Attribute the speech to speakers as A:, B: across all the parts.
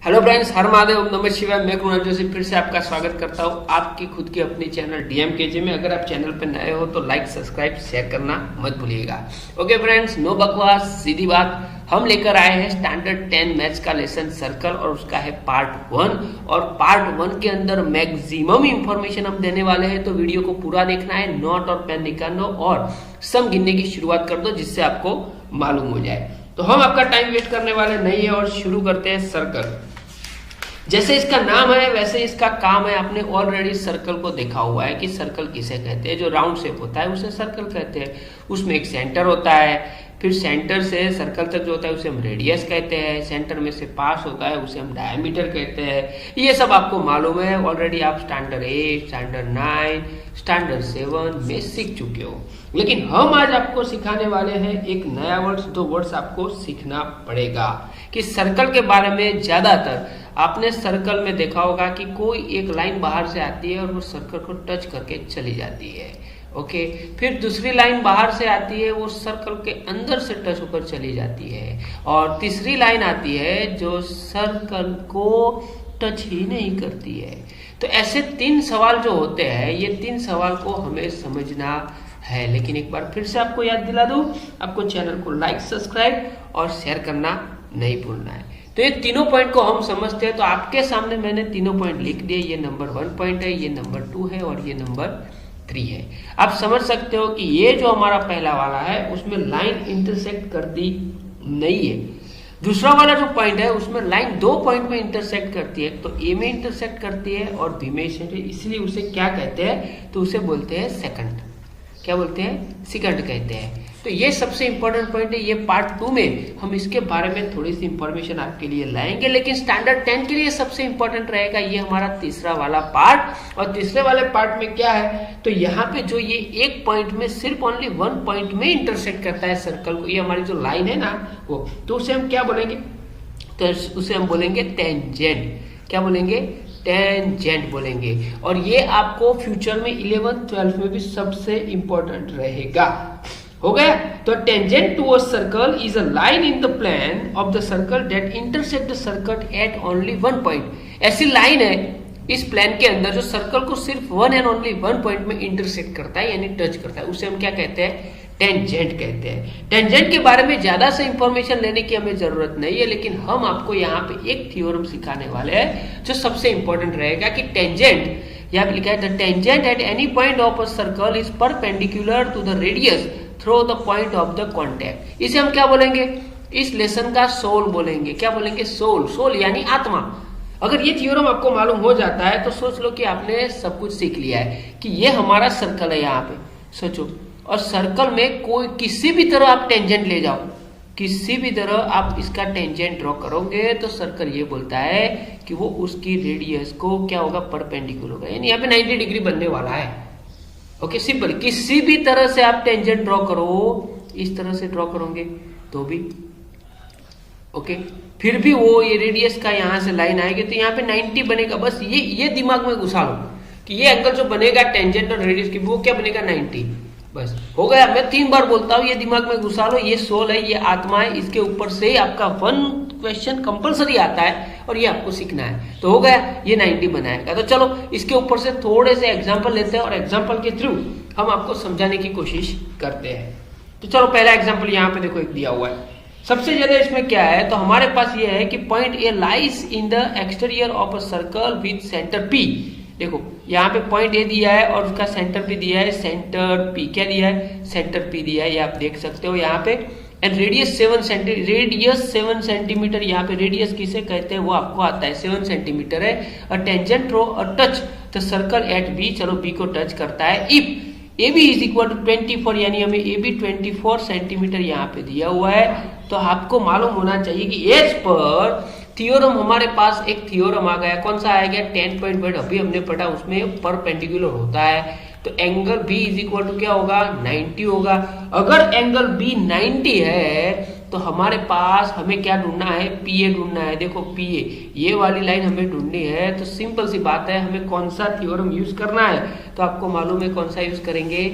A: Hello friends, हर महादेव, नमः शिवाय। मैं कृणाल जोशी फिर से आपका स्वागत करता हूँ आपकी खुद की अपनी चैनल डीएमकेजे में। अगर आप चैनल पर नए हो तो लाइक, सब्सक्राइब, शेयर करना मत भूलिएगा। ओके फ्रेंड्स, नो बकवास, सीधी बात। हम लेकर आए हैं स्टैंडर्ड 10 मैथ्स का लेसन सर्कल और उसका है पार्ट 1। और पार्ट 1 के अंदर मैक्सिमम इंफॉर्मेशन हम देने वाले हैं, तो वीडियो को पूरा देखना है। नोट और पेन निकाल लो और सम गिनने की शुरुआत कर दो, जिससे आपको मालूम हो जाए। तो हम आपका टाइम वेस्ट करने वाले नहीं है और शुरू करते हैं सर्कल। जैसे इसका नाम है वैसे इसका काम है। आपने ऑलरेडी सर्कल को देखा हुआ है कि सर्कल किसे कहते हैं। जो राउंड शेप होता है उसे सर्कल कहते हैं। उसमें एक सेंटर होता है, फिर सेंटर से सर्कल तक जो होता है उसे हम रेडियस कहते हैं। सेंटर में से पास होता है उसे हम डायमीटर कहते हैं। ये सब आपको मालूम है ऑलरेडी। आप स्टैंडर्ड 8, स्टैंडर्ड 9, स्टैंडर्ड 7 में सीख चुके हो। लेकिन हम आज आपको सिखाने वाले हैं एक नया वर्ड्स, 2 वर्ड्स आपको सीखना पड़ेगा। कि सर्कल के बारे में ज्यादातर आपने सर्कल में देखा होगा कि कोई एक लाइन बाहर से आती है और वो सर्कल को टच करके चली जाती है। ओके, फिर दूसरी लाइन बाहर से आती है, वो सर्कल के अंदर से टच होकर चली जाती है। और तीसरी लाइन आती है जो सर्कल को टच ही नहीं करती है। तो ऐसे 3 सवाल जो होते हैं, ये 3 सवाल को हमें समझना है। लेकिन एक बार फिर से आपको याद दिला दूं, आपको चैनल को लाइक, सब्सक्राइब और शेयर करना नहीं भूलना है। तो ये तीनों पॉइंट को हम समझते हैं। तो आपके सामने मैंने तीनों पॉइंट लिख दिए। ये नंबर 1 पॉइंट है, ये नंबर 2 है और ये नंबर 3 है। आप समझ सकते हो कि ये जो हमारा पहला वाला है उसमें लाइन इंटरसेक्ट करती नहीं है। दूसरा वाला जो पॉइंट है उसमें लाइन 2 पॉइंट में इंटरसेक्ट करती है। तो ए में इंटरसेक्ट करती है और बी में, इसलिए उसे क्या कहते हैं? तो उसे बोलते हैं सेकंड। क्या बोलते हैं? सेकंड कहते हैं। तो ये सबसे इंपॉर्टेंट पॉइंट है। ये पार्ट 2 में हम इसके बारे में थोड़ी सी इंफॉर्मेशन आपके लिए लाएंगे। लेकिन स्टैंडर्ड 10 के लिए सबसे इंपॉर्टेंट रहेगा ये हमारा तीसरा वाला पार्ट। और तीसरे वाले पार्ट में क्या है? तो यहाँ पे जो ये एक पॉइंट में सिर्फ ओनली 1 पॉइंट में इंटरसेक्ट करता है सर्कल को, ये हमारी जो लाइन है ना वो, तो उसे हम क्या बोलेंगे? तो उसे हम बोलेंगे टेंजेंट। क्या बोलेंगे? टेंजेंट बोलेंगे। और ये आपको फ्यूचर में 11th 12th में भी सबसे इंपॉर्टेंट रहेगा। हो गया? तो tangent to a circle is a line in the plane of the circle that intersect the circle at only 1 point. ऐसी लाइन है इस प्लेन के अंदर जो सर्कल को सिर्फ 1 एंड ओनली 1 पॉइंट में इंटरसेक्ट करता है, यानी टच करता है। उसे हम क्या कहते हैं? टेंजेंट कहते हैं। टेंजेंट के बारे में ज्यादा से इंफॉर्मेशन लेने की हमें जरूरत नहीं है, लेकिन हम आपको यहाँ पे एक थ्योरम सिखाने वाले हैं जो सबसे इंपॉर्टेंट रहेगा। कि टेंजेंट, यहाँ पे लिखा है the tangent at any point of a circle is perpendicular to the radius through the point of the contact. इसे हम क्या बोलेंगे? इस लेसन का सोल बोलेंगे। क्या बोलेंगे? सोल। सोल यानी आत्मा। अगर ये थ्योरम आपको मालूम हो जाता है तो सोच लो कि आपने सब कुछ सीख लिया है। कि ये हमारा सर्कल है यहाँ पे, सोचो। और सर्कल में कोई किसी भी तरह आप टेंजेंट ले जाओ, किसी भी तरह आप इसका टेंजेंट ड्रॉ करोगे तो सर्कल ये बोलता है कि वो उसकी रेडियस को क्या होगा? परपेंडिकुलर होगा, यानी यहाँ पे 90 डिग्री बनने वाला है। Okay, simple. किसी भी तरह से आप टेंजेंट ड्रॉ करो, इस तरह से ड्रॉ करोगे तो भी ओके, फिर भी वो ये रेडियस का यहां से लाइन आएगी तो यहाँ पे 90 बनेगा। बस ये दिमाग में घुसा लो कि ये एंगल जो बनेगा टेंजेंट और रेडियस की, वो क्या बनेगा? 90। बस हो गया। मैं 3 बार बोलता हूँ, ये दिमाग में घुसा लो। ये सोल है, ये आत्मा है। इसके ऊपर से आपका 1 क्वेश्चन कंपलसरी आता है और ये आपको सीखना है। तो हो गया, ये 90 बनाएगा। तो चलो इसके ऊपर से थोड़े से एग्जाम्पल लेते हैं और एग्जाम्पल के थ्रू हम आपको समझाने की कोशिश करते हैं। तो चलो पहला एग्जाम्पल यहाँ पे देखो, एक दिया हुआ है। सबसे ज्यादा इसमें क्या है? तो हमारे पास ये है कि point A lies in the exterior of a circle with centre P. देखो यहाँ पे पॉइंट ए दिया है और उसका सेंटर पी दिया है। सेंटर पी क्या दिया है? सेंटर पी दिया है, ये आप देख सकते हो यहाँ पे। And radius 7 centimetre. यहाँ पे रेडियस किसे कहते हैं वो आपको आता है, 7 सेंटीमीटर है। और टेंजेंट ड्रॉ और touch the circle at B. चलो बी को टच करता है। If A B is equal to 24, यानी हमें ए बी 24 सेंटीमीटर यहाँ पे दिया हुआ है। तो आपको मालूम होना चाहिए कि एज पर थ्योरम, हमारे पास एक थ्योरम आ गया। कौन सा आ गया? 10.1 अभी हमने पढ़ा, उसमें परपेंडिकुलर होता है। तो angle B is equal to क्या होगा? 90 होगा। अगर एंगल बी 90 है तो हमारे पास हमें क्या ढूंढना है? पीए ढूंढना है। देखो पीए, ये वाली लाइन हमें ढूंढनी है। तो सिंपल सी बात है, हमें कौन सा थ्योरम यूज करना है? तो आपको मालूम है कौन सा यूज करेंगे?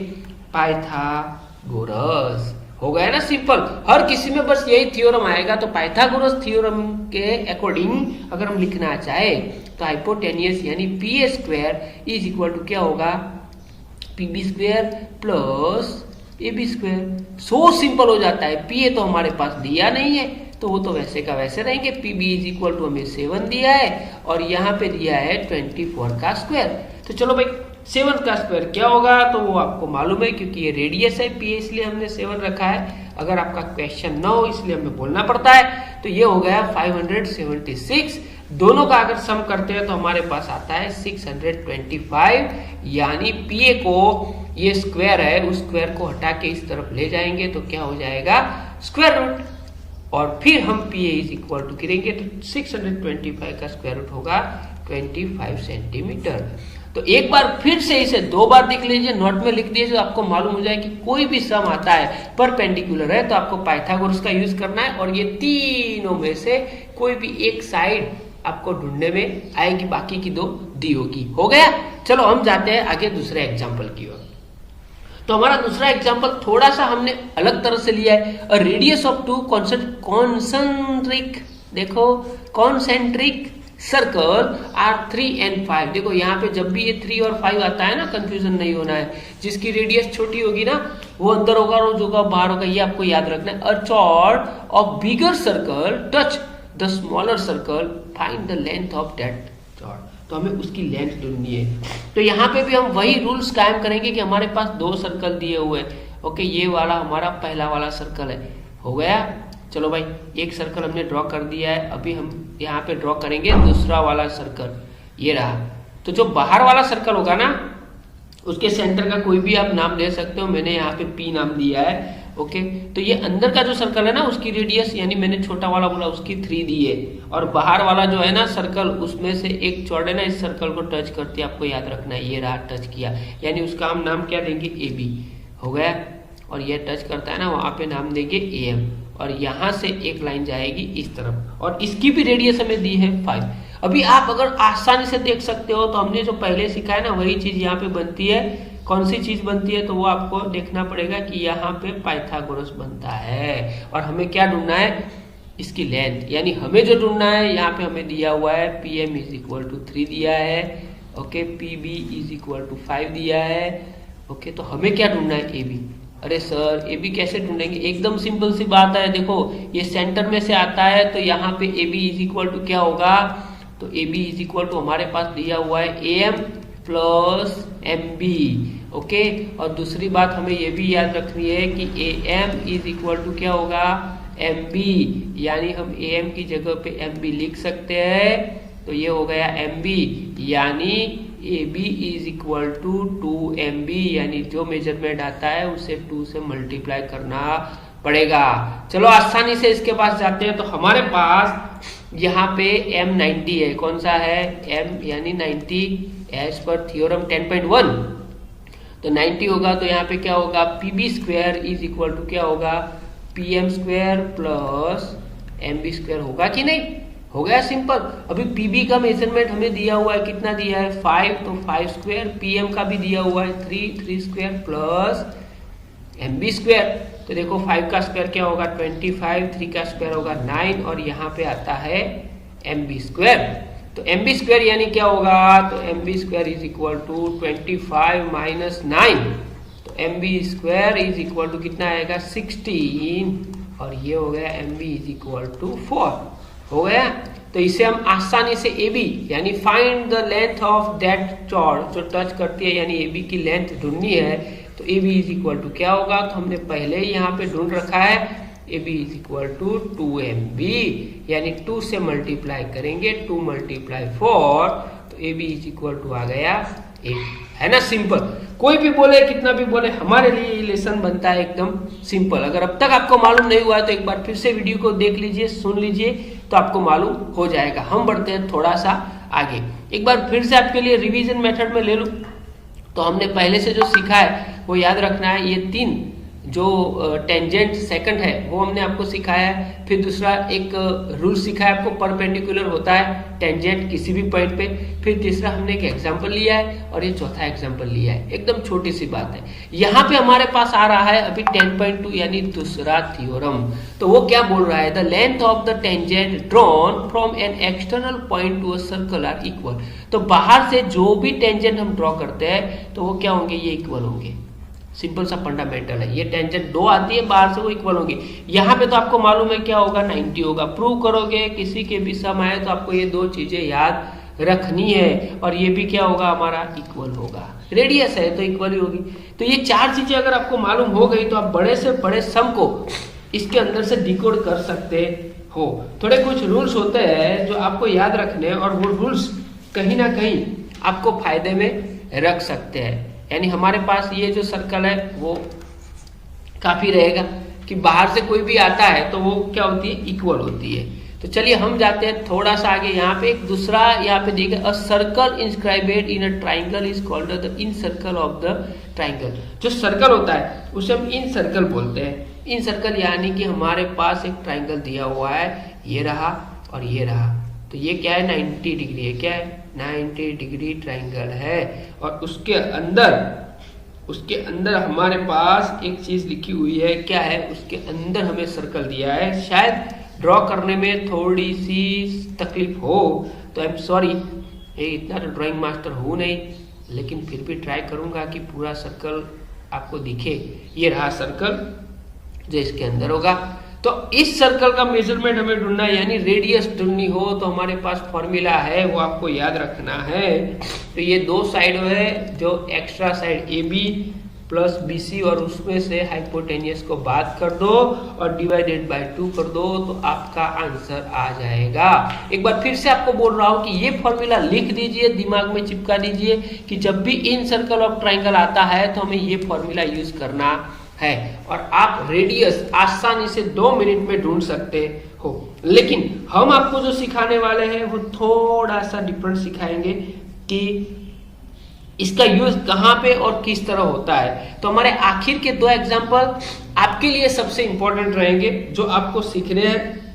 A: पाइथागोरस। हो गया ना सिंपल। हर किसी में बस यही थ्योरम आएगा। तो पाइथागोरस थ्योरम के अकॉर्डिंग अगर हम लिखना चाहे तो हाइपोटेनियस यानी P square is equal to क्या होगा, PB square plus A B square. So simple हो जाता है। पी ए तो हमारे पास दिया नहीं है तो वो तो वैसे का वैसे रहेंगे। पीबी इज इक्वल टू हमें 7 दिया है और यहाँ पे दिया है 24 का स्क्वायर। तो चलो भाई 7 का स्क्वायर क्या होगा, तो वो आपको मालूम है क्योंकि ये रेडियस है पी, इसलिए हमने 7 रखा है। अगर आपका क्वेश्चन ना हो इसलिए हमें बोलना पड़ता है। तो ये हो गया 576। दोनों का अगर सम करते हैं तो हमारे पास आता है 625, यानी पी ए को ये स्क्वायर है उस स्क्वायर को हटा के इस तरफ ले जाएंगे तो क्या हो जाएगा, स्क्वायर रूट। और फिर हम P A is equal to करेंगे तो 625 का स्क्वायर रूट होगा 25 सेंटीमीटर। तो एक बार फिर से इसे 2 बार लिख लीजिए, नोट में लिख दीजिए, तो आपको मालूम हो जाए कि कोई भी सम आता है परपेंडिकुलर है तो आपको पाइथागोरस का यूज करना है और ये तीनों में से कोई भी एक साइड आपको ढूंढने में आएगी, बाकी की 2 दी होगी। हो गया। चलो हम जाते हैं आगे दूसरे एग्जाम्पल की ओर। तो हमारा दूसरा एग्जाम्पल थोड़ा सा हमने अलग तरह से लिया है। अ रेडियस ऑफ 2 कॉन्सेंट्रिक, देखो कॉन्सेंट्रिक सर्कल आर 3 and 5। देखो यहाँ पे जब भी ये 3 और 5 आता है ना, कंफ्यूजन नहीं होना है। जिसकी रेडियस छोटी होगी ना वो अंदर होगा और जो होगा बाहर होगा, ये आपको याद रखना है। A chord of bigger circle touch the smaller circle, find the length of that chord. तो हमें उसकी लेंथ ढूंढनी है। तो यहाँ पे भी हम वही रूल्स कायम करेंगे कि हमारे पास 2 सर्कल दिए हुए हैं। ओके, ये वाला हमारा पहला वाला सर्कल है। हो गया। चलो भाई एक सर्कल हमने ड्रॉ कर दिया है। अभी हम यहाँ पे ड्रॉ करेंगे दूसरा वाला सर्कल, ये रहा। तो जो बाहर वाला सर्कल होगा ना उसके सेंटर का कोई भी आप नाम दे सकते हो। मैंने यहाँ पे पी नाम दिया है। ओके, तो ये अंदर का जो सर्कल है ना उसकी रेडियस, यानी मैंने छोटा वाला बोला उसकी 3 दी है, और बाहर वाला जो है ना सर्कल उसमें से एक चौड़ है ना इस सर्कल को टच करती है, आपको याद रखना है। ये रहा, टच किया, यानी उसका हम नाम क्या देंगे, ए बी। हो गया। और ये टच करता है ना वहां पे नाम देंगे ए एम, और यहां से एक लाइन जाएगी इस तरफ और इसकी भी रेडियस हमें दी है 5। अभी आप अगर आसानी से देख सकते हो तो हमने जो पहले सीखा है ना वही चीज यहाँ पे बनती है। कौन सी चीज बनती है, तो वो आपको देखना पड़ेगा कि यहाँ पे पाइथागोरस बनता है। और हमें क्या ढूंढना है, इसकी लेंथ, यानी हमें जो ढूंढना है यहाँ पे हमें दिया हुआ है P M is equal to 3 दिया है। Okay, P B is equal to 5 दिया है। ओके, तो हमें क्या ढूंढना है, ए बी। अरे सर ए बी कैसे ढूंढेंगे, एकदम सिंपल सी बात है। देखो ये सेंटर में से आता है तो यहाँ पे A B is equal to क्या होगा, तो A B is equal to हमारे पास दिया हुआ है A M plus M B. Okay, और दूसरी बात हमें ये भी याद रखनी है कि A M is equal to क्या होगा, एम बी, यानी हम ए एम की जगह पे एम बी लिख सकते हैं। तो ये हो गया एम बी, यानी A B is equal to 2 M B, यानी जो मेजरमेंट आता है उसे 2 से मल्टीप्लाई करना पड़ेगा। चलो आसानी से इसके पास जाते हैं। तो हमारे पास यहाँ पे m 90 है। कौन सा है, m यानी 90 एज पर थ्योरम 10.1। तो 90 होगा तो यहाँ पे क्या होगा, P B square is equal to क्या होगा, P M square plus M B square. होगा कि नहीं, हो गया सिंपल। अभी पी बी का मेजरमेंट हमें दिया हुआ है, कितना दिया है 5, तो 5 स्क्वायर। पी एम का भी दिया हुआ है 3 square plus M B square. तो देखो 5 का स्क्वायर क्या होगा 25, 3 का स्क्वायर होगा 9, और यहाँ पे आता है एम बी स्क्वायर। तो एम बी स्क्वायर यानी क्या होगा, तो M B square is equal to 25 minus 9, तो M B square is equal to कितना आएगा 16, और ये हो गया M B is equal to 4। हो गया। तो इसे हम आसानी से ए बी यानी find the length of that chord, जो टच करती है, यानी ए बी की लेंथ ढूंढनी है। तो A B is equal to क्या होगा, तो हमने पहले ही यहाँ पे ढूंढ रखा है, A B is equal to 2mb, यानी 2 से मल्टीप्लाई करेंगे 2 मल्टीप्लाई 4, तो A B is equal to आ गया 8। है ना सिंपल। कोई भी बोले कितना भी बोले, हमारे लिए ये लेसन बनता है एकदम सिंपल। अगर अब तक आपको मालूम नहीं हुआ है तो एक बार फिर से वीडियो को देख लीजिए, सुन लीजिए, तो आपको मालूम हो जाएगा। हम बढ़ते हैं थोड़ा सा आगे। एक बार फिर से आपके लिए रिवीजन मेथड में ले लूं। तो हमने पहले से जो सीखा है वो याद रखना है। ये 3 जो टेंजेंट सेकंड है वो हमने आपको सिखाया है। फिर दूसरा एक रूल सिखाया आपको, परपेंडिकुलर होता है टेंजेंट किसी भी पॉइंट पे। फिर तीसरा हमने एक एग्जांपल लिया है और ये चौथा एग्जांपल लिया है। एकदम छोटी सी बात है। यहाँ पे हमारे पास आ रहा है अभी 10.2 यानी दूसरा थ्योरम। तो वो क्या बोल रहा है, the length of the tangent drawn from an external point to a circle are equal. तो बाहर से जो भी टेंजेंट हम ड्रॉ करते हैं तो वो क्या होंगे, ये इक्वल होंगे। सिंपल सा फंडामेंटल है। ये टेंजेंट 2 आती है बाहर से, वो इक्वल होगी। यहाँ पे तो आपको मालूम है क्या होगा, 90 होगा। प्रूव करोगे किसी के भी सम आए तो आपको ये 2 चीजें याद रखनी है। और ये भी क्या होगा, हमारा इक्वल होगा। रेडियस है तो इक्वल ही होगी। तो ये 4 चीजें अगर आपको मालूम हो गई तो आप बड़े से बड़े सम को इसके अंदर से डिकोड कर सकते हो। थोड़े कुछ रूल्स होते हैं जो आपको याद रखने हैं और वो रूल्स कहीं ना कहीं आपको फायदे में रख सकते हैं। यानी हमारे पास ये जो सर्कल है वो काफी रहेगा कि बाहर से कोई भी आता है तो वो क्या होती है, इक्वल होती है। तो चलिए हम जाते हैं थोड़ा सा आगे। यहाँ पे एक दूसरा यहाँ पे देखिए, a circle inscribed in a triangle is called the incircle of the triangle. जो सर्कल होता है उसे हम इन सर्कल बोलते हैं। इन सर्कल यानी कि हमारे पास एक ट्राइंगल दिया हुआ है, ये रहा और ये रहा। तो ये क्या है, 90 डिग्री है। क्या है, 90 डिग्री ट्राइंगल है। और उसके अंदर हमारे पास एक चीज लिखी हुई है। क्या है, उसके अंदर हमें सर्कल दिया है। शायद ड्रॉ करने में थोड़ी सी तकलीफ हो तो आई एम सॉरी, इतना तो ड्राइंग मास्टर हूं नहीं, लेकिन फिर भी ट्राई करूंगा कि पूरा सर्कल आपको दिखे। ये रहा सर्कल जो इसके अंदर होगा। तो इस सर्कल का मेजरमेंट हमें ढूंढना है, यानी रेडियस ढूंढनी हो तो हमारे पास फॉर्मूला है, वो आपको याद रखना है। तो ये 2 साइड है, जो extra side A B plus B C, और उसमें से हाइपोटेनियस को बात कर दो और डिवाइडेड बाय 2 कर दो तो आपका आंसर आ जाएगा। एक बार फिर से आपको बोल रहा हूं कि ये फॉर्मूला लिख दीजिए, दिमाग में चिपका दीजिए कि जब भी इन सर्कल ऑफ ट्राइंगल आता है तो हमें ये फॉर्मूला यूज करना है। और आप रेडियस आसानी से 2 मिनट में ढूंढ सकते हो। लेकिन हम आपको जो सिखाने वाले हैं वो थोड़ा सा डिफरेंट सिखाएंगे कि इसका यूज कहां पे और किस तरह होता है। तो हमारे आखिर के 2 एग्जांपल आपके लिए सबसे इंपॉर्टेंट रहेंगे, जो आपको सीखने हैं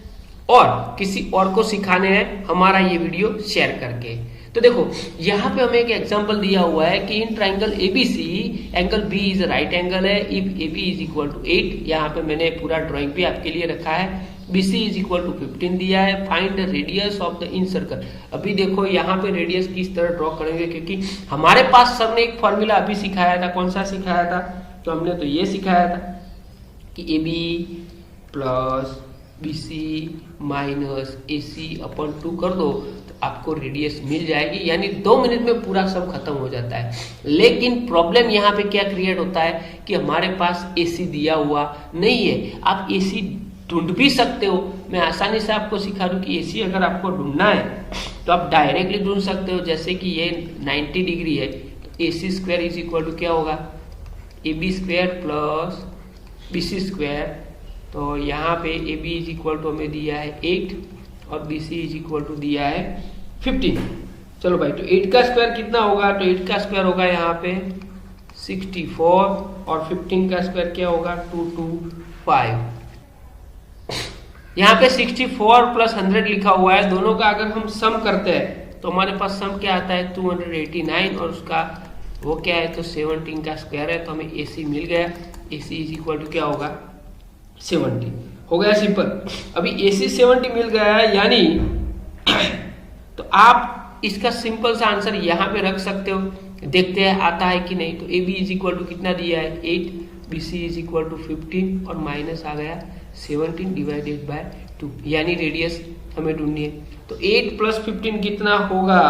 A: और किसी और को सिखाने हैं हमारा ये वीडियो शेयर करके। तो देखो यहाँ पे हमें एक एग्जांपल दिया हुआ है कि in triangle ABC angle B is right angle है if AB is equal to 8। यहाँ पे मैंने पूरा ड्राइंग भी आपके लिए रखा है। BC इज इक्वल टू 15 दिया है। Find the radius of the in circle. अभी देखो यहाँ पे रेडियस किस तरह ड्रॉ करेंगे, क्योंकि हमारे पास सर ने एक फॉर्मूला अभी सिखाया था। कौन सा सिखाया था, तो हमने तो ये सिखाया था कि AB plus BC minus AC upon 2 कर दो तो आपको रेडियस मिल जाएगी। यानी 2 मिनट में पूरा सब खत्म हो जाता है। लेकिन प्रॉब्लम यहाँ पे क्या क्रिएट होता है कि हमारे पास AC दिया हुआ नहीं है। आप AC ढूंढ भी सकते हो। मैं आसानी से आपको सिखा दूं कि AC अगर आपको ढूंढना है तो आप डायरेक्टली ढूंढ सकते हो। जैसे कि ये 90 डिग्री है तो AC square is equal to क्या होगा, AB square plus BC square. तो यहाँ पे AB इज इक्वल टू हमें दिया है 8 और BC इज इक्वल टू दिया है 15। चलो भाई, तो 8 का स्क्वायर कितना होगा, तो 8 का स्क्वायर होगा यहाँ पे 64 और 15 का स्क्वायर क्या होगा 225। यहाँ पे 64 प्लस 100 लिखा हुआ है। दोनों का अगर हम सम करते हैं तो हमारे पास सम क्या आता है 289 और उसका वो क्या है तो 17 का स्क्वायर है। तो हमें AC मिल गया। AC इज इक्वल टू क्या होगा 70। हो गया सिंपल। अभी AC 70 मिल गया है, यानी तो आप इसका सिंपल सा आंसर यहाँ पे रख सकते हो। देखते हैं आता है कि नहीं। तो AB इज इक्वल टू कितना दिया है 8, BC इज इक्वल टू 15 और माइनस आ गया 17 डिवाइडेड बाय 2, यानी रेडियस हमें ढूंढनी है। तो 8 प्लस 15 कितना होगा,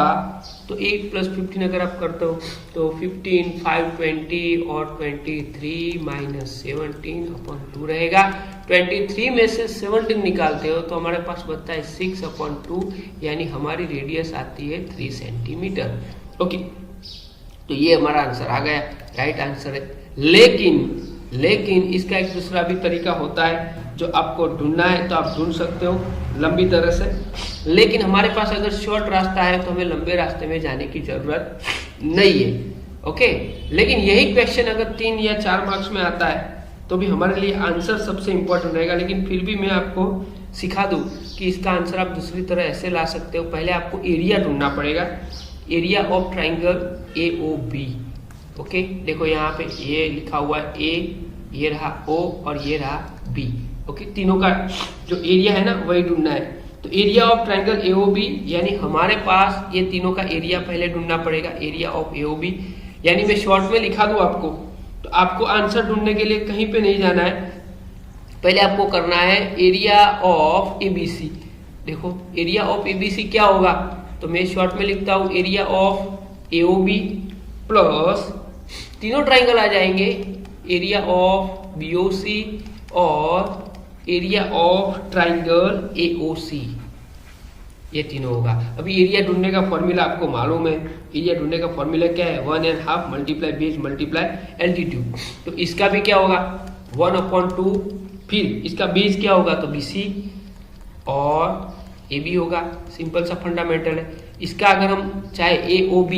A: तो 8 प्लस 15 अगर आप करते हो तो 15 5 20 और 23 माइनस 17 अपॉन 2 रहेगा। 23 में से 17 निकालते हो तो हमारे पास बनता है 6 अपॉन 2, यानी हमारी रेडियस आती है 3 सेंटीमीटर। ओके, तो ये हमारा आंसर आ गया, राइट आंसर है। लेकिन इसका एक दूसरा भी तरीका होता है जो आपको ढूंढना है तो आप ढूंढ सकते हो लंबी तरह से। लेकिन हमारे पास अगर शॉर्ट रास्ता है तो हमें लंबे रास्ते में जाने की जरूरत नहीं है। ओके, लेकिन यही क्वेश्चन अगर 3 या 4 मार्क्स में आता है तो भी हमारे लिए आंसर सबसे इंपॉर्टेंट रहेगा। लेकिन फिर भी मैं आपको सिखा दूं कि इसका आंसर आप दूसरी तरह ऐसे ला सकते हो। पहले आपको एरिया ढूंढना पड़ेगा, area of triangle AOB। Okay, देखो यहाँ पे ये लिखा हुआ है A, ये रहा O और ये रहा B। ओके, तीनों का जो एरिया है ना वही ढूंढना है। तो एरिया ऑफ ट्राइंगल AOB यानी हमारे पास ये तीनों का एरिया पहले ढूंढना पड़ेगा, एरिया ऑफ AOB। यानी मैं शॉर्ट में लिखा दूं आपको, तो आपको आंसर ढूंढने के लिए कहीं पे नहीं जाना है, पहले आपको करना है एरिया ऑफ ABC। देखो एरिया ऑफ ABC क्या होगा, तो मैं शॉर्ट में लिखता हूं एरिया ऑफ AOB प्लस तीनों ट्राइंगल आ जाएंगे, एरिया ऑफ BOC और एरिया ऑफ ट्राइंगल AOC, ये तीनों होगा। अभी एरिया ढूंढने का फॉर्मूला आपको मालूम है, एरिया ढूंढने का फॉर्मूला क्या है, 1.5 मल्टीप्लाई बेस मल्टीप्लाई एल्टीट्यूड। तो इसका भी क्या होगा 1/2, फिर इसका बेस क्या होगा तो BC और AB होगा, सिंपल सा फंडामेंटल है। इसका अगर हम चाहे AOB,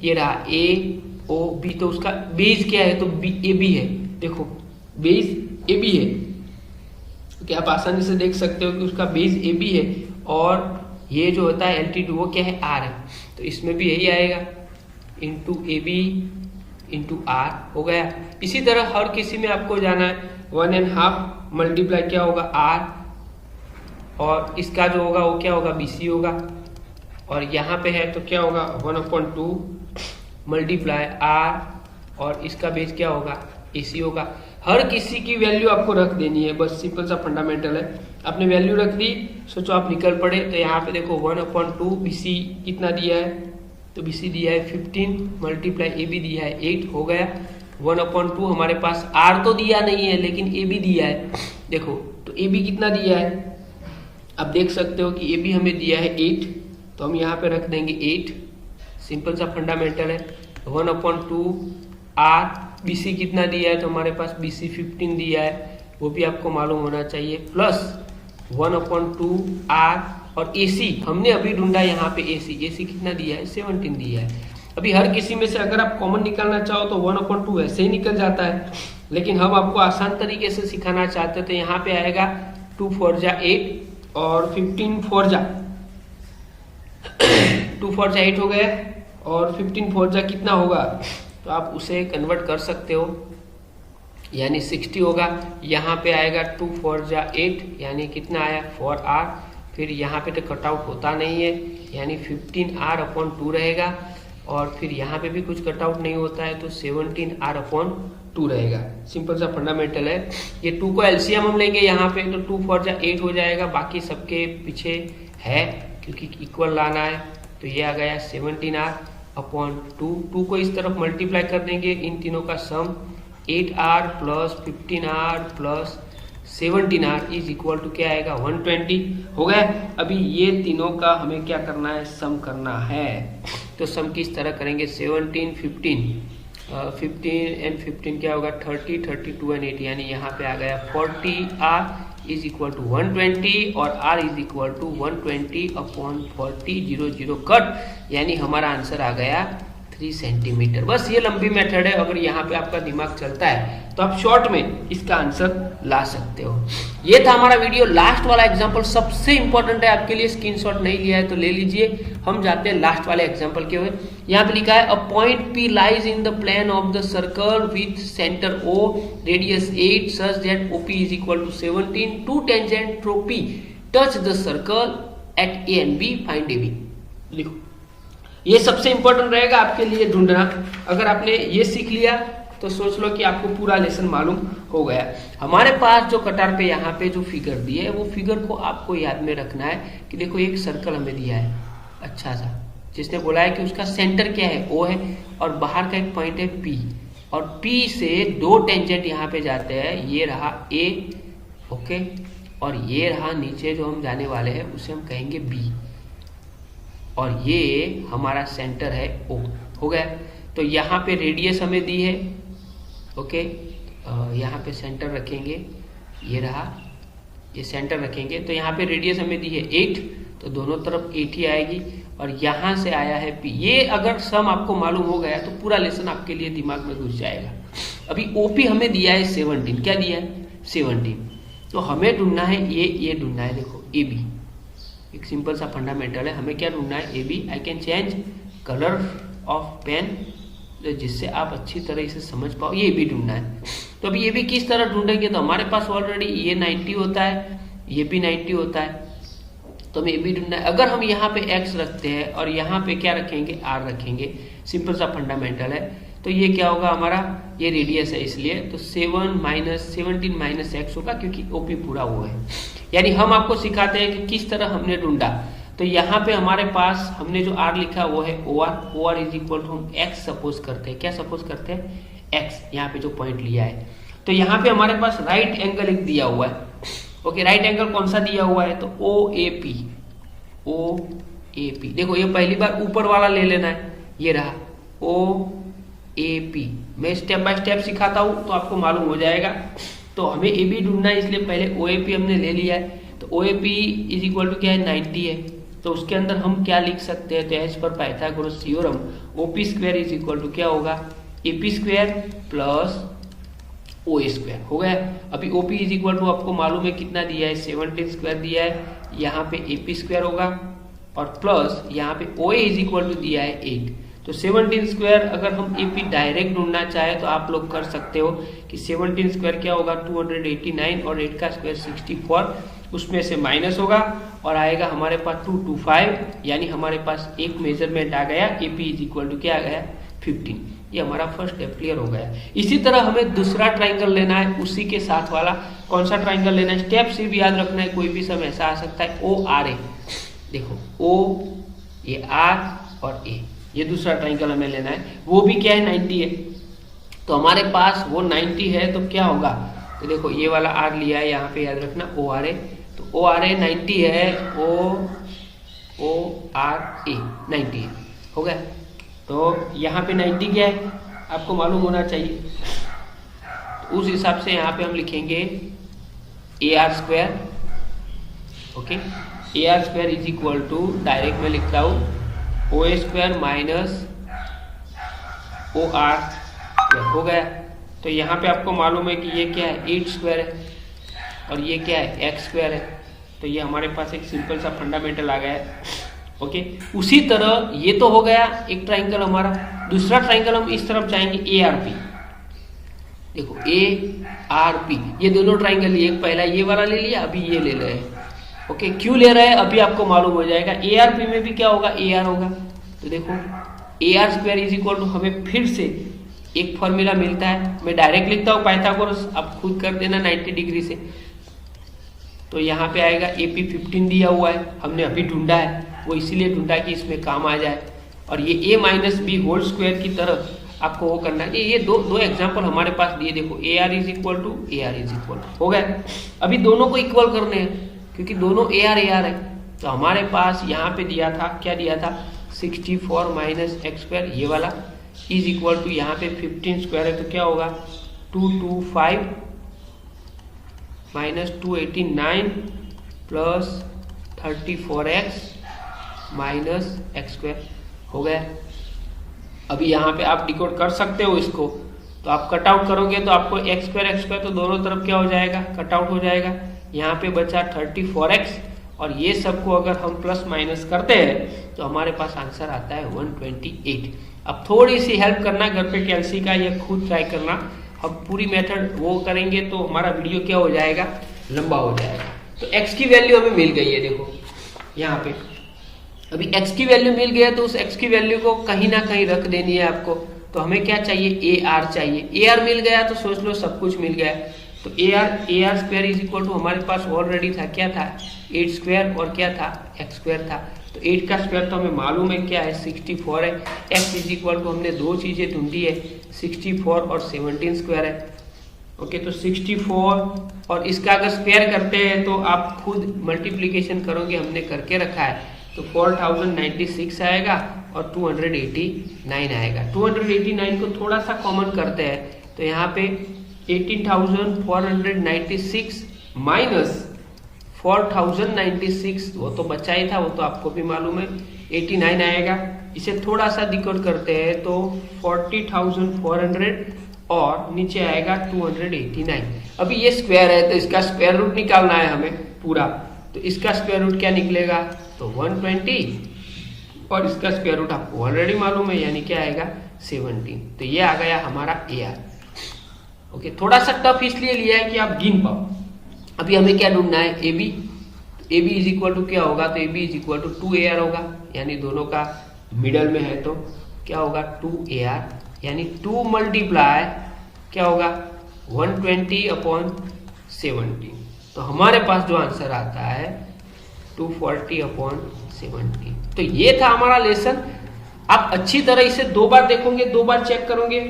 A: ये रहा AOB, तो उसका बेस क्या है तो AB है। देखो बेस AB है, तो आप आसानी से देख सकते हो कि उसका बेस AB है और ये जो होता है एल्टीट्यूड वो क्या है R है। तो इसमें भी यही आएगा इंटू AB इंटू R हो गया। इसी तरह हर किसी में आपको जाना है 1.5 मल्टीप्लाई क्या होगा R और इसका जो होगा वो क्या होगा BC होगा, और यहाँ पे है तो क्या होगा 1/2 मल्टीप्लाई R और इसका बेस क्या होगा AC होगा। हर किसी की वैल्यू आपको रख देनी है, बस सिंपल सा फंडामेंटल है। आपने वैल्यू रख दी, सोचो आप निकल पड़े, तो यहाँ पे देखो 1/2 BC कितना दिया है तो BC दिया है 15 मल्टीप्लाई AB दिया है 8 हो गया 1/2। हमारे पास R तो दिया नहीं है लेकिन AB दिया है। देखो तो AB कितना दिया है, आप देख सकते हो कि AB हमें दिया है 8, तो हम यहाँ पे रख देंगे 8, सिंपल सा फंडामेंटल है। 1/2 R, BC कितना दिया है तो हमारे पास BC 15 दिया है, वो भी आपको मालूम होना चाहिए, प्लस 1/2 R और AC हमने अभी ढूंढा यहाँ पे AC कितना दिया है 17 दिया है। अभी हर किसी में से अगर आप कॉमन निकालना चाहो तो 1/2 वैसे ही निकल जाता है, लेकिन हम आपको आसान तरीके से सिखाना चाहते हैं। तो यहाँ पे आएगा 2 4 जा 8 और 15 4 जा 2 4 जा 8 हो गया और 15 4 जा कितना होगा तो आप उसे कन्वर्ट कर सकते हो, यानी 60 होगा। यहाँ पे आएगा 2 4 जा 8 यानी कितना आया 4R, फिर यहाँ पे तो कटआउट होता नहीं है यानी 15R/2 रहेगा, और फिर यहाँ पे भी कुछ कटआउट नहीं होता है तो 17R/2 रहेगा। सिंपल सा फंडामेंटल है। ये 2 को एलसीएम हम लेंगे यहाँ पे तो 2 4 जा 8 हो जाएगा, बाकी सबके पीछे है क्योंकि इक्वल लाना है, तो ये आ गया 17R/2। 2 को इस तरफ मल्टीप्लाई कर देंगे, इन तीनों का sum 8R plus 15R plus 17R is equal to क्या आएगा 120 हो गया। अभी ये तीनों का हमें क्या करना है सम करना है, तो सम किस तरह करेंगे 17 15 एंड 15 क्या होगा 30 32 एंड 8 यानी यहाँ पे आ गया 40R इज इक्वल टू 120 और R is equal to 120/40 0 0 cut, यानी हमारा आंसर आ गया 3 सेंटीमीटर। बस ये लंबी मेथड है, अगर यहाँ पे आपका दिमाग चलता है तो आप शॉर्ट में इसका आंसर ला सकते हो। ये था हमारा वीडियो, लास्ट वाला एग्जांपल सबसे इंपॉर्टेंट है आपके लिए, स्क्रीनशॉट नहीं लिया है तो ले लीजिए। हम जाते हैं लास्ट वाले एग्जांपल के हुए। यहाँ पे लिखा है a point P lies in the plane of the circle with centre O radius 8 such that OP is equal to 17 two tangent through P touch the circle at A and B, find AB। लिखो, ये सबसे important रहेगा आपके लिए ढूंढना। अगर आपने ये सीख लिया तो सोच लो कि आपको पूरा लेसन मालूम हो गया। हमारे पास जो कटार पे यहाँ पे जो फिगर दी है वो फिगर को आपको याद में रखना है कि देखो एक सर्कल हमें दिया है अच्छा सा, जिसने बोला है कि उसका सेंटर क्या है O है और बाहर का एक पॉइंट है P, और P से 2 टेंजेंट यहाँ पे जाते हैं, ये रहा A ओके, और ये रहा नीचे जो हम जाने वाले हैं उसे हम कहेंगे B, और ये हमारा सेंटर है O हो गया। तो यहाँ पे रेडियस हमें दी है ओके, यहाँ पे सेंटर रखेंगे, ये रहा ये सेंटर रखेंगे, तो यहाँ पे रेडियस हमें दी है 8, तो दोनों तरफ 8 ही आएगी, और यहाँ से आया है P। ये अगर सम आपको मालूम हो गया तो पूरा लेसन आपके लिए दिमाग में घुस जाएगा। अभी ओपी हमें दिया है 17, क्या दिया है 17, तो हमें ढूंढना है ये ढूंढना है। देखो ए बी, एक सिंपल सा फंडामेंटल है, हमें क्या ढूंढना है A B. I can change colour of pen जिससे आप अच्छी तरह इसे समझ पाओ, ये भी ढूंढना है। तो अभी ये भी किस तरह ढूंढेंगे, तो हमारे पास ऑलरेडी ये 90 होता है, ये भी 90 होता है, तो हमें ये भी ढूंढना है। अगर हम यहाँ पे x रखते हैं और यहाँ पे क्या रखेंगे r रखेंगे, सिंपल सा फंडामेंटल है, तो ये क्या होगा हमारा, ये रेडियस है इसलिए, तो 17 माइनस x होगा क्योंकि ओपी पूरा वो है। यानी हम आपको सिखाते हैं कि किस तरह हमने ढूंढा। तो यहाँ पे हमारे पास हमने जो r लिखा वो है O R is equal to हम x सपोज करते हैं, क्या सपोज करते हैं x, यहाँ पे जो पॉइंट लिया है। तो यहाँ पे हमारे पास राइट एंगल एक दिया हुआ है, ओके, राइट एंगल कौन सा दिया हुआ है, तो ओ ए पी। देखो ये पहली बार ऊपर वाला ले लेना है, ये रहा ओ ए पी। मैं स्टेप बाय स्टेप सिखाता हूँ तो आपको मालूम हो जाएगा। तो हमें ए बी ढूंढना है, इसलिए पहले ओ ए पी हमने ले लिया है। तो O A P is equal to क्या है 90 है, तो उसके अंदर हम क्या लिख सकते हैं, तो एज पर Pythagoras theorem O P square is equal to क्या होगा, A P square plus O A square हो गया। अभी O P is equal to आपको मालूम है कितना दिया है, 17 स्क्वायर दिया है, यहाँ पे ए पी स्क्वायर होगा और प्लस यहाँ पे ओ ए इज इक्वल टू दिया है 8। तो 17 स्क्वायर अगर हम ए पी डायरेक्ट ढूंढना चाहे तो आप लोग कर सकते हो कि 17 स्क्वायर क्या होगा 289 और 8 का स्क्वायर 64, उसमें से माइनस होगा और आएगा हमारे पास 225, यानी हमारे पास एक मेजरमेंट आ गया, A P is equal to क्या आ गया 15। ये हमारा फर्स्ट स्टेप क्लियर हो गया। इसी तरह हमें दूसरा ट्राइंगल लेना है, उसी के साथ वाला। कौन सा ट्राइंगल लेना है, स्टेप से भी याद रखना है, कोई भी समय ऐसा आ सकता है ओ आर ए। देखो ओ, ये आर और ए, ये दूसरा ट्राइंगल हमें लेना है, वो भी क्या है 90 है। तो हमारे पास वो 90 है तो क्या होगा, तो देखो ये वाला आर लिया है, यहाँ पे याद रखना ओ आर ए। तो ओ आर ए 90 है, ओ आर ए 90 है, हो गया। तो यहाँ पे 90 क्या है आपको मालूम होना चाहिए, तो उस हिसाब से यहाँ पे हम लिखेंगे A R square, okay. A R square is equal to, direct में लिखता हूँ O A square minus O R square, हो गया। तो यहाँ पे आपको मालूम है कि ये क्या है 8 स्क्वायर है और ये क्या है एक्स स्क्वायर है। तो ये हमारे पास एक सिंपल सा फंडामेंटल आ गया है, ओके। उसी तरह ये तो हो गया एक ट्राइंगल हमारा। दूसरा ट्राइंगल हम इस तरफ जाएंगे ए आर पी। देखो ए आर पी, ये दोनों ट्राइंगल, एक पहला ये वाला ले लिया, अभी ये ले रहे हैं, ओके। क्यों ले रहे हैं अभी आपको मालूम हो जाएगा। ए आर पी में भी क्या होगा, ए आर होगा। तो देखो A R square is equal to, हमें फिर से एक फॉर्मूला मिलता है, मैं डायरेक्ट लिखता हूँ पाइथागोरस, आप खुद कर देना 90 डिग्री से। तो यहाँ पे आएगा ए पी 15 दिया हुआ है, हमने अभी ढूंढा है, वो इसीलिए ढूंढा कि इसमें काम आ जाए। और ये ए माइनस बी होल स्क्वायर की तरह आपको वो करना है। ये दो एग्जांपल हमारे पास दिए, देखो A R is equal to A R is equal, हो गया। अभी दोनों को इक्वल करने हैं क्योंकि दोनों ए आर है। तो हमारे पास यहाँ पे दिया था, क्या दिया था 64 माइनस एक्स स्क्वायर, ये वाला इज इक्वल टू यहाँ पे 15 स्क्वायर है, तो क्या होगा 225 minus 289 plus 34x minus x square, हो गया। अभी यहाँ पे आप डिकोड कर सकते हो इसको, तो आप कट आउट करोगे तो आपको एक्स स्क्वायर तो दोनों तरफ क्या हो जाएगा, कट आउट हो जाएगा। यहाँ पे बचा 34x और ये सबको अगर हम प्लस माइनस करते हैं तो हमारे पास आंसर आता है 128। अब थोड़ी सी हेल्प करना घर पे कैलसी का, या खुद ट्राई करना। हम पूरी मेथड वो करेंगे तो हमारा वीडियो क्या हो जाएगा, लंबा हो जाएगा। तो x की वैल्यू हमें मिल गई है, देखो यहाँ पे अभी x की वैल्यू मिल गया, तो उस x की वैल्यू को कहीं ना कहीं रख देनी है आपको। तो हमें क्या चाहिए, ए आर चाहिए। ए आर मिल गया तो सोच लो सब कुछ मिल गया। तो A R square is equal to हमारे पास ऑलरेडी था, क्या था 8 स्क्वायर और क्या था एक्स स्क्वायर था। तो 8 का स्क्वायर तो हमें मालूम है क्या है 64 है। एक्स इज इक्वल टू हमने दो चीजें ढूंढी है, 64 और 17 स्क्वायर है, ओके। तो 64 और इसका अगर स्क्वायर करते हैं तो आप खुद मल्टीप्लीकेशन करोगे, हमने करके रखा है। तो 4096 आएगा और 289 आएगा। 289 को थोड़ा सा कॉमन करते हैं तो यहाँ पे 18,496 माइनस 4096, वो तो बचा ही था, वो तो आपको भी मालूम है 89 आएगा। इसे थोड़ा सा डिकोड करते हैं तो 40,400 और नीचे आएगा 289। अभी ये स्क्वायर है तो इसका स्क्वायर रूट निकालना है हमें पूरा, तो इसका स्क्वायर रूट क्या निकलेगा, तो 120 और इसका स्क्वायर रूट आपको ऑलरेडी मालूम है, यानी क्या आएगा 17। तो ये आ गया हमारा AR। ओके, थोड़ा सा टफ इसलिए लिया है कि आप गिन पाओ। अभी हमें क्या ढूंढना है, AB इज इक्वल टू क्या होगा, तो AB is equal to 2AR होगा, यानी दोनों का मिडल में है तो क्या होगा 2AR, यानी 2 मल्टीप्लाई क्या होगा 120/70। तो हमारे पास जो आंसर आता है 240/70। तो ये था हमारा लेसन। आप अच्छी तरह इसे 2 बार देखोगे, 2 बार चेक करोगे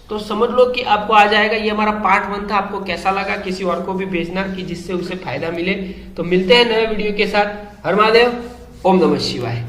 A: तो समझ लो कि आपको आ जाएगा। ये हमारा पार्ट 1 था। आपको कैसा लगा किसी और को भी भेजना कि जिससे उसे फायदा मिले। तो मिलते हैं नए वीडियो के साथ। हर महादेव, ओम नमः शिवाय।